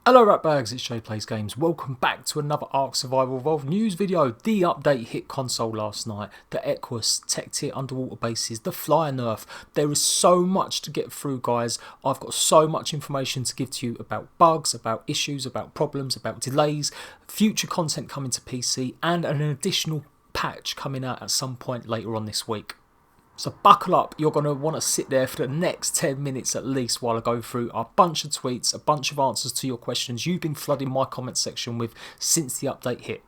Hello ratbags, it's Jade Plays Games. Welcome back to another ARK Survival Evolved news video. The update hit console last night. The Equus, tech tier underwater bases, the flyer nerf. There is so much to get through, guys. I've got so much information to give to you about bugs, about issues, about problems, about delays, future content coming to PC, and an additional patch coming out at some point later on this week. So buckle up, you're going to want to sit there for the next 10 minutes at least while I go through a bunch of tweets, a bunch of answers to your questions you've been flooding my comment section with since the update hit.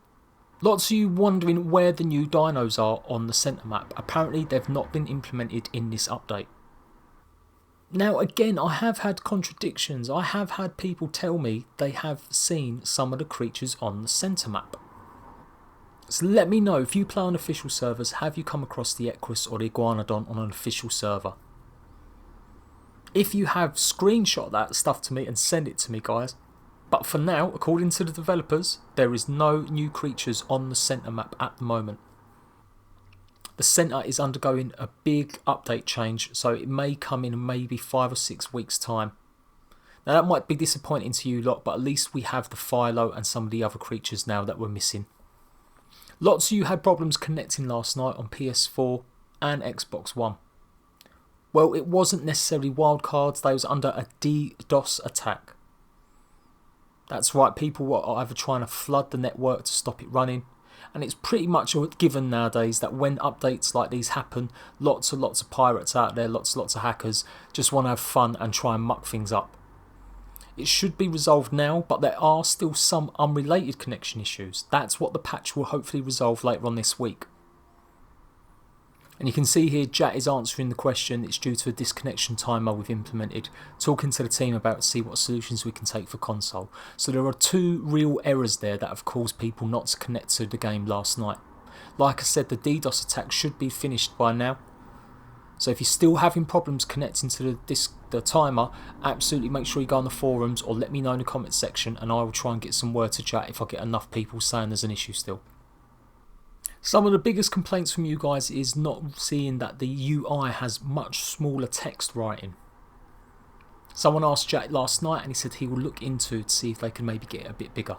Lots of you wondering where the new dinos are on the centre map. Apparently they've not been implemented in this update. Now again, I have had contradictions. I have had people tell me they have seen some of the creatures on the centre map. So let me know, if you play on official servers, have you come across the Equus or the Iguanodon on an official server? If you have, screenshot that stuff to me and send it to me, guys. But for now, according to the developers, there is no new creatures on the centre map at the moment. The centre is undergoing a big update change, so it may come in maybe 5 or 6 weeks time. Now that might be disappointing to you lot, but at least we have the Philo and some of the other creatures now that we're missing. Lots of you had problems connecting last night on PS4 and Xbox One. Well, it wasn't necessarily wildcards, they was under a DDoS attack. That's right, people were either trying to flood the network to stop it running, and it's pretty much a given nowadays that when updates like these happen, lots of pirates out there, lots of hackers just want to have fun and try and muck things up. It should be resolved now, but there are still some unrelated connection issues. That's what the patch will hopefully resolve later on this week. And you can see here Jade is answering the question. It's due to a disconnection timer we've implemented, talking to the team about to see what solutions we can take for console. So there are 2 real errors there that have caused people not to connect to the game last night. Like I said, the DDoS attack should be finished by now. So if you're still having problems connecting to the timer, absolutely make sure you go on the forums or let me know in the comments section, and I will try and get some word to chat if I get enough people saying there's an issue still. Some of the biggest complaints from you guys is not seeing that the UI has much smaller text writing. Someone asked Jack last night and he said he will look into to see if they can maybe get it a bit bigger.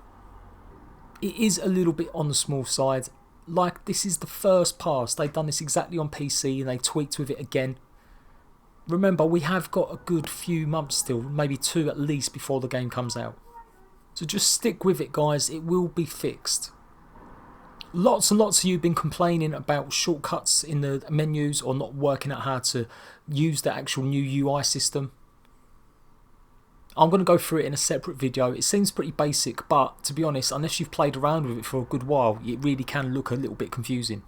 It is a little bit on the small side. Like, this is the first pass. They've done this exactly on PC and they tweaked with it again. Remember, we have got a good few months still, maybe 2 at least, before the game comes out. So just stick with it, guys. It will be fixed. Lots and lots of you have been complaining about shortcuts in the menus or not working out how to use the actual new UI system. I'm going to go through it in a separate video. It seems pretty basic, but to be honest, unless you've played around with it for a good while, it really can look a little bit confusing.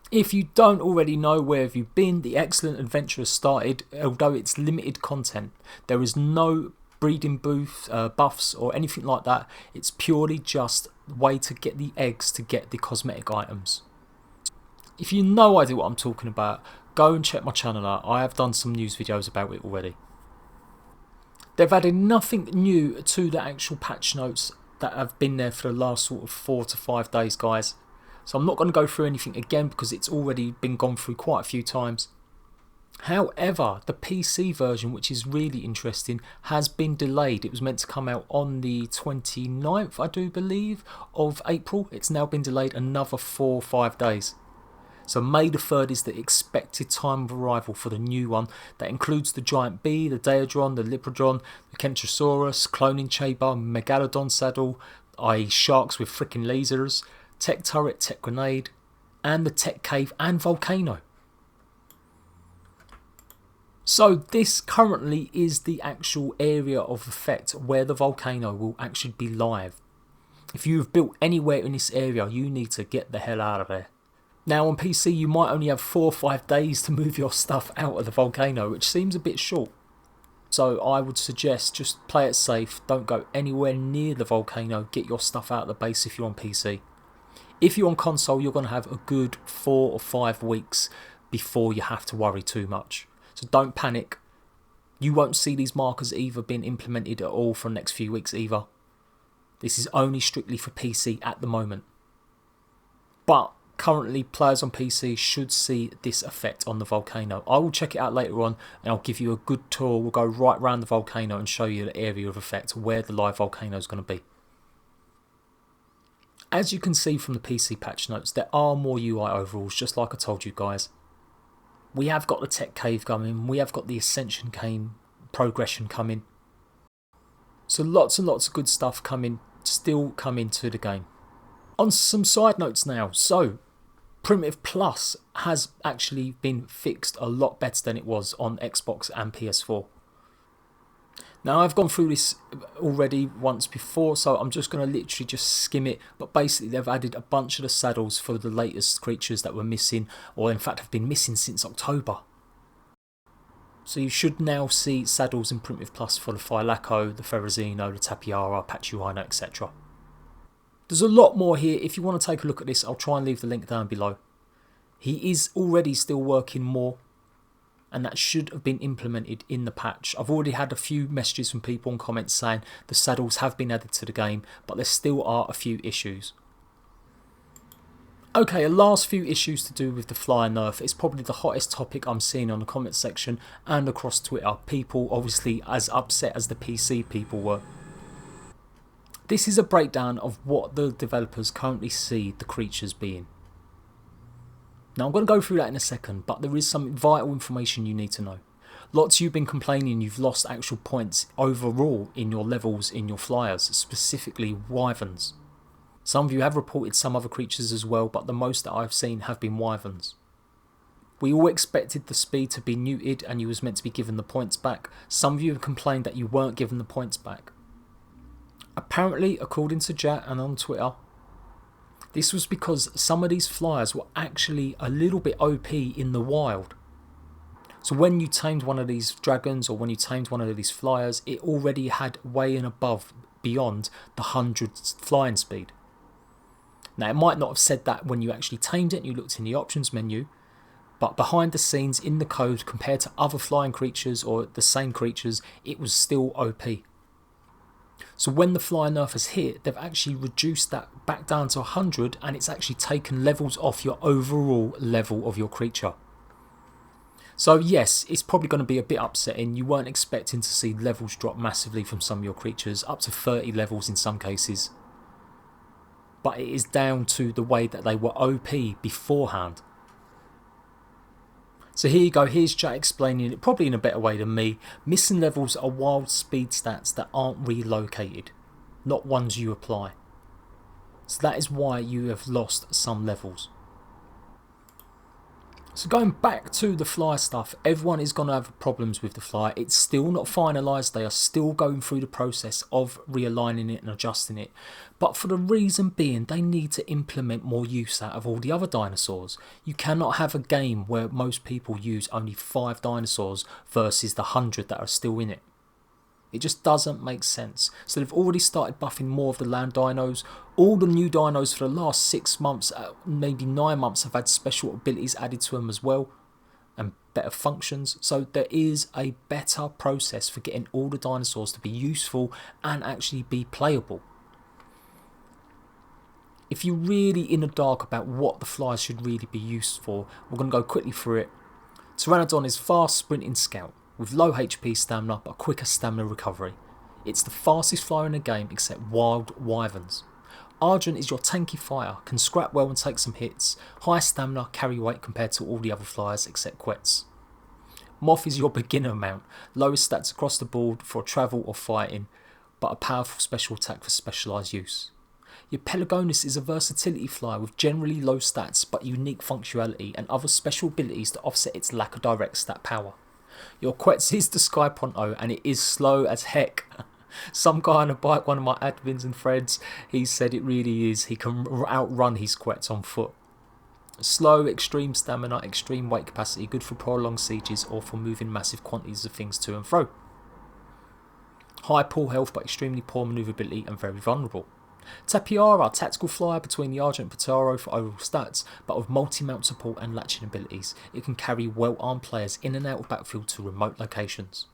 If you don't already know where have you been, the excellent adventure has started, although it's limited content. There is no breeding booth, buffs or anything like that. It's purely just a way to get the eggs to get the cosmetic items. If you have no idea what I'm talking about, go and check my channel out. I have done some news videos about it already. They've added nothing new to the actual patch notes that have been there for the last sort of 4 to 5 days, guys. So I'm not going to go through anything again because it's already been gone through quite a few times. However, the PC version, which is really interesting, has been delayed. It was meant to come out on the 29th, I do believe, of April. It's now been delayed another 4 or 5 days. So May the 3rd is the expected time of arrival for the new one. That includes the Giant Bee, the Daedron, the Libradron, the Kentrosaurus, Cloning Chamber, Megalodon Saddle, i.e. sharks with freaking lasers, Tech Turret, Tech Grenade, and the Tech Cave and Volcano. So this currently is the actual area of effect where the Volcano will actually be live. If you have built anywhere in this area, you need to get the hell out of there. Now on PC you might only have 4 or 5 days to move your stuff out of the Volcano, which seems a bit short. So I would suggest just play it safe, don't go anywhere near the Volcano, get your stuff out of the base if you're on PC. If you're on console, you're going to have a good 4 or 5 weeks before you have to worry too much. So don't panic. You won't see these markers either being implemented at all for the next few weeks either. This is only strictly for PC at the moment. But currently players on PC should see this effect on the Volcano. I will check it out later on and I'll give you a good tour. We'll go right around the Volcano and show you the area of effect where the live Volcano is going to be. As you can see from the PC patch notes, there are more UI overhauls, just like I told you guys. We have got the Tech Cave coming, we have got the Ascension Cave progression coming. So lots and lots of good stuff still coming to the game. On some side notes now, so Primitive Plus has actually been fixed a lot better than it was on Xbox and PS4. Now I've gone through this already once before, so I'm just going to literally just skim it, but basically they've added a bunch of the saddles for the latest creatures that were missing, or in fact have been missing since October. So you should now see saddles in Primitive Plus for the Filaco, the Ferrazino, the Tapiara, Pachurino, etc. There's a lot more here. If you want to take a look at this, I'll try and leave the link down below. He is already still working more, and that should have been implemented in the patch. I've already had a few messages from people and comments saying the saddles have been added to the game, but there still are a few issues. Okay, a last few issues to do with the flyer nerf. It's probably the hottest topic I'm seeing on the comment section and across Twitter. People obviously as upset as the PC people were. This is a breakdown of what the developers currently see the creatures being. Now I'm going to go through that in a second, but there is some vital information you need to know. Lots of you have been complaining you've lost actual points overall in your levels in your flyers, specifically wyverns. Some of you have reported some other creatures as well, but the most that I've seen have been wyverns. We all expected the speed to be neutered and you was meant to be given the points back. Some of you have complained that you weren't given the points back. Apparently, according to Jade and on Twitter, this was because some of these flyers were actually a little bit OP in the wild. So when you tamed one of these dragons or when you tamed one of these flyers, it already had way and above beyond the 100 flying speed. Now it might not have said that when you actually tamed it and you looked in the options menu, but behind the scenes in the code compared to other flying creatures or the same creatures, it was still OP. So when the flyer nerf has hit, they've actually reduced that back down to 100 and it's actually taken levels off your overall level of your creature. So yes, it's probably going to be a bit upsetting. You weren't expecting to see levels drop massively from some of your creatures, up to 30 levels in some cases. But it is down to the way that they were OP beforehand. So here you go, here's Jade explaining it probably in a better way than me. Missing levels are wild speed stats that aren't relocated, not ones you apply. So that is why you have lost some levels. So going back to the flyer stuff, everyone is going to have problems with the flyer. It's still not finalised, they are still going through the process of realigning it and adjusting it. But for the reason being, they need to implement more use out of all the other dinosaurs. You cannot have a game where most people use only 5 dinosaurs versus the 100 that are still in it. It just doesn't make sense. So they've already started buffing more of the land dinos. All the new dinos for the last 6 months, maybe 9 months, have had special abilities added to them as well. And better functions. So there is a better process for getting all the dinosaurs to be useful and actually be playable. If you're really in the dark about what the flyers should really be used for, we're going to go quickly through it. Pteranodon is fast sprinting scout, with low HP stamina but quicker stamina recovery. It's the fastest flyer in the game except wild wyverns. Argent is your tanky flyer, can scrap well and take some hits, high stamina, carry weight compared to all the other flyers except Quets. Moth is your beginner mount, lowest stats across the board for travel or fighting, but a powerful special attack for specialised use. Your Pelagonus is a versatility flyer with generally low stats but unique functionality and other special abilities to offset its lack of direct stat power. Your Quetz is the Sky Ponto and it is slow as heck. Some guy on a bike, one of my admins and friends, he said it really is. He can outrun his Quetz on foot. Slow, extreme stamina, extreme weight capacity, good for prolonged sieges or for moving massive quantities of things to and fro. High pull health but extremely poor manoeuvrability and very vulnerable. Tapiara, tactical flyer between the Argent and Pataro for overall stats, but with multi-mount support and latching abilities. It can carry well-armed players in and out of battlefield to remote locations.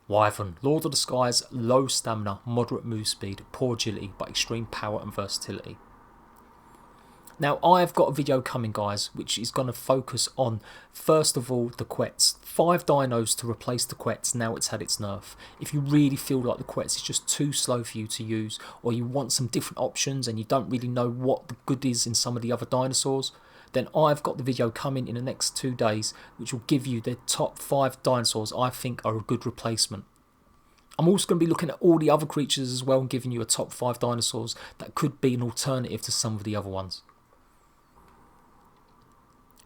Wyvern, Lord of the Skies, low stamina, moderate move speed, poor agility, but extreme power and versatility. Now I've got a video coming guys which is going to focus on first of all the Quets. 5 dinos to replace the Quets now it's had its nerf. If you really feel like the Quets is just too slow for you to use, or you want some different options and you don't really know what the good is in some of the other dinosaurs, then I've got the video coming in the next 2 days which will give you the top 5 dinosaurs I think are a good replacement. I'm also going to be looking at all the other creatures as well and giving you a top 5 dinosaurs that could be an alternative to some of the other ones.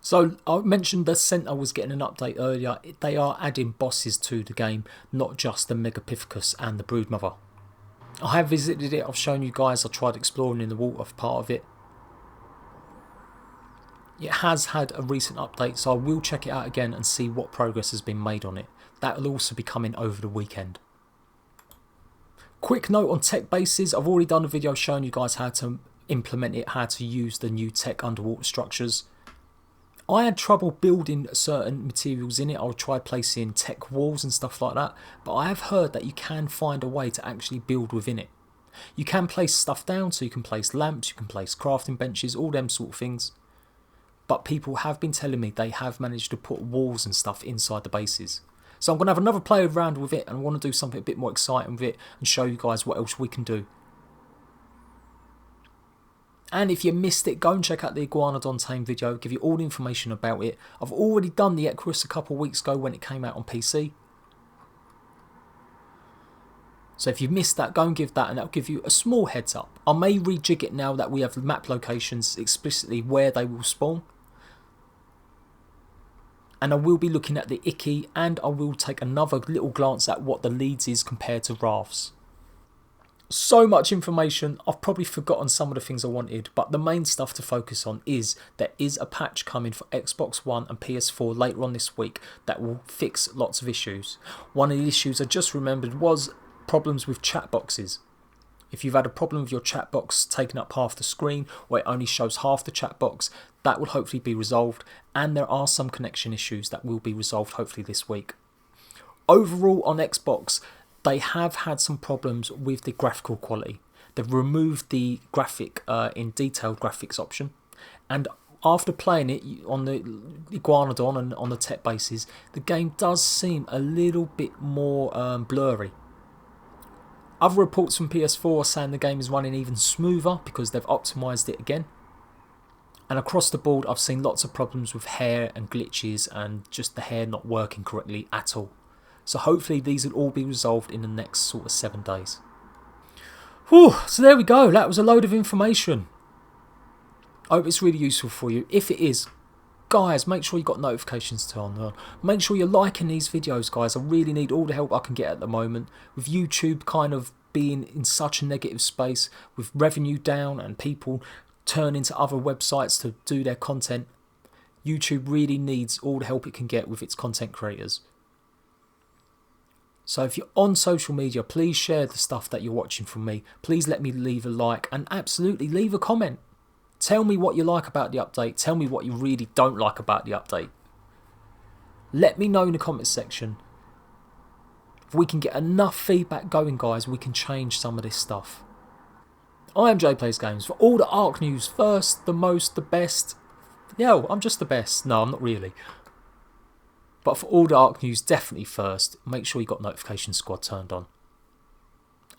So I mentioned the Centaur was getting an update earlier. They are adding bosses to the game, not just the Megapithecus and the Broodmother. I have visited it, I've shown you guys, I tried exploring in the water for part of it. It has had a recent update, so I will check it out again and see what progress has been made on it. That will also be coming over the weekend. Quick note on tech bases, I've already done a video showing you guys how to implement it, how to use the new tech underwater structures. I had trouble building certain materials in it. I tried placing tech walls and stuff like that, but I have heard that you can find a way to actually build within it. You can place stuff down, so you can place lamps, you can place crafting benches, all them sort of things. But people have been telling me they have managed to put walls and stuff inside the bases. So I'm going to have another play around with it and I want to do something a bit more exciting with it and show you guys what else we can do. And if you missed it, go and check out the Iguanodon Tame video, give you all the information about it. I've already done the Equus a couple of weeks ago when it came out on PC. So if you've missed that, go and give that and that'll give you a small heads up. I may rejig it now that we have map locations explicitly where they will spawn. And I will be looking at the Icky and I will take another little glance at what the leads is compared to Rafts. So much information, I've probably forgotten some of the things I wanted, but the main stuff to focus on is there is a patch coming for Xbox One and PS4 later on this week that will fix lots of issues. One of the issues I just remembered was problems with chat boxes. If you've had a problem with your chat box taking up half the screen or it only shows half the chat box, that will hopefully be resolved, and there are some connection issues that will be resolved hopefully this week. Overall on Xbox, they have had some problems with the graphical quality. They've removed the graphic in detailed graphics option, and after playing it on the Iguanodon and on the tech bases, the game does seem a little bit more blurry. Other reports from PS4 are saying the game is running even smoother because they've optimised it again. And across the board I've seen lots of problems with hair and glitches and just the hair not working correctly at all. So hopefully these will all be resolved in the next sort of 7 days. Whew, so there we go, that was a load of information. I hope it's really useful for you. If it is, guys, make sure you got notifications turned on. Make sure you're liking these videos, guys. I really need all the help I can get at the moment. With YouTube kind of being in such a negative space, with revenue down and people turning to other websites to do their content, YouTube really needs all the help it can get with its content creators. So if you're on social media, please share the stuff that you're watching from me. Please let me leave a like and absolutely leave a comment. Tell me what you like about the update. Tell me what you really don't like about the update. Let me know in the comments section. If we can get enough feedback going, guys, we can change some of this stuff. I am Jade Plays Games. For all the ARK news, first, the most, the best. Yeah, I'm just the best. No, I'm not really. But for all the ARK news, definitely first, make sure you got Notification Squad turned on.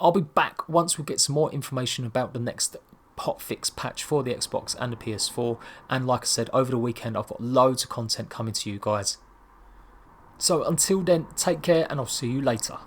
I'll be back once we get some more information about the next HOTFIX patch for the Xbox and the PS4. And like I said, over the weekend, I've got loads of content coming to you guys. So until then, take care and I'll see you later.